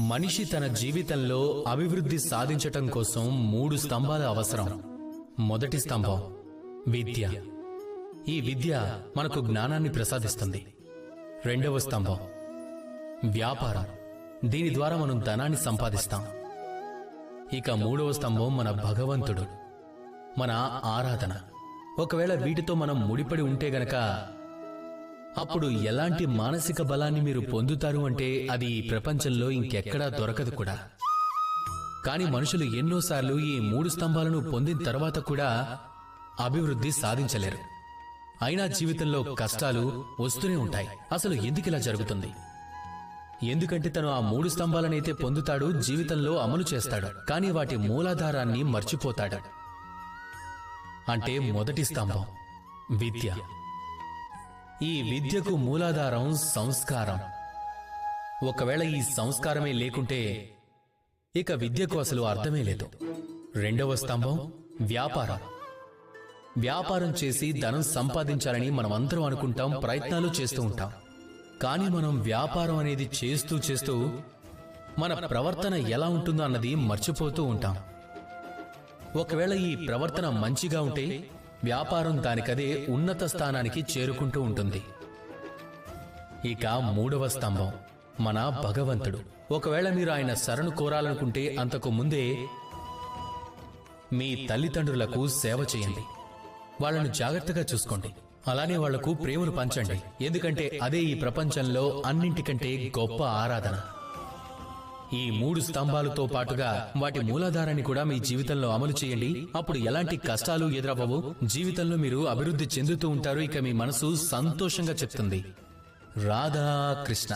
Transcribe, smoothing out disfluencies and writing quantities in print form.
మనిషి తన జీవితంలో అభివృద్ధి సాధించటం కోసం 3 స్తంభాలు అవసరం. మొదటి స్తంభం విద్య. ఈ విద్య మనకు జ్ఞానాన్ని ప్రసాదిస్తుంది. రెండవ స్తంభం వ్యాపారం. దీని ద్వారా మనం ధనాన్ని సంపాదిస్తాం. ఇక మూడవ స్తంభం మన భగవంతుడు, మన ఆరాధన. ఒకవేళ వీటితో మనం ముడిపడి ఉంటే గనక అప్పుడు ఎలాంటి మానసిక బలాన్ని మీరు పొందుతారు అంటే అది ఈ ప్రపంచంలో ఇంకెక్కడా దొరకదు కూడా. కానీ మనుషులు ఎన్నోసార్లు ఈ 3 స్తంభాలను పొందిన తర్వాత కూడా అభివృద్ధి సాధించలేరు. అయినా జీవితంలో కష్టాలు వస్తూనే ఉంటాయి. అసలు ఎందుకిలా జరుగుతుంది? ఎందుకంటే తను ఆ 3 స్తంభాలనైతే పొందుతాడు, జీవితంలో అమలు చేస్తాడు, కానీ వాటి మూలాధారాన్ని మర్చిపోతాడు. అంటే మొదటి స్తంభం విద్య. ఈ విద్యకు మూలాధారం సంస్కారం. ఒకవేళ ఈ సంస్కారమే లేకుంటే ఇక విద్యకు అసలు అర్థమే లేదు. రెండవ స్తంభం వ్యాపారం. వ్యాపారం చేసి ధనం సంపాదించాలని మనమందరం అనుకుంటాం, ప్రయత్నాలు చేస్తూ ఉంటాం. కానీ మనం వ్యాపారం అనేది చేస్తూ మన ప్రవర్తన ఎలా ఉంటుందో అన్నది మర్చిపోతూ ఉంటాం. ఒకవేళ ఈ ప్రవర్తన మంచిగా ఉంటే వ్యాపారం దానికదే ఉన్నత స్థానానికి చేరుకుంటూ ఉంటుంది. ఇక మూడవ స్తంభం మన భగవంతుడు. ఒకవేళ మీరు ఆయన శరణు కోరాలనుకుంటే అంతకు ముందే మీ తల్లిదండ్రులకు సేవ చేయండి, వాళ్ళను జాగ్రత్తగా చూసుకోండి, అలానే వాళ్లకు ప్రేమను పంచండి. ఎందుకంటే అదే ఈ ప్రపంచంలో అన్నింటికంటే గొప్ప ఆరాధన. ఈ 3 స్తంభాలతో పాటుగా వాటి మూలాధారాన్ని కూడా మీ జీవితంలో అమలు చేయండి. అప్పుడు ఎలాంటి కష్టాలు ఎదురవ్వవు. జీవితంలో మీరు అభివృద్ధి చెందుతూ ఉంటారు. ఇక మీ మనసు సంతోషంగా చెప్తుంది. రాధా కృష్ణ.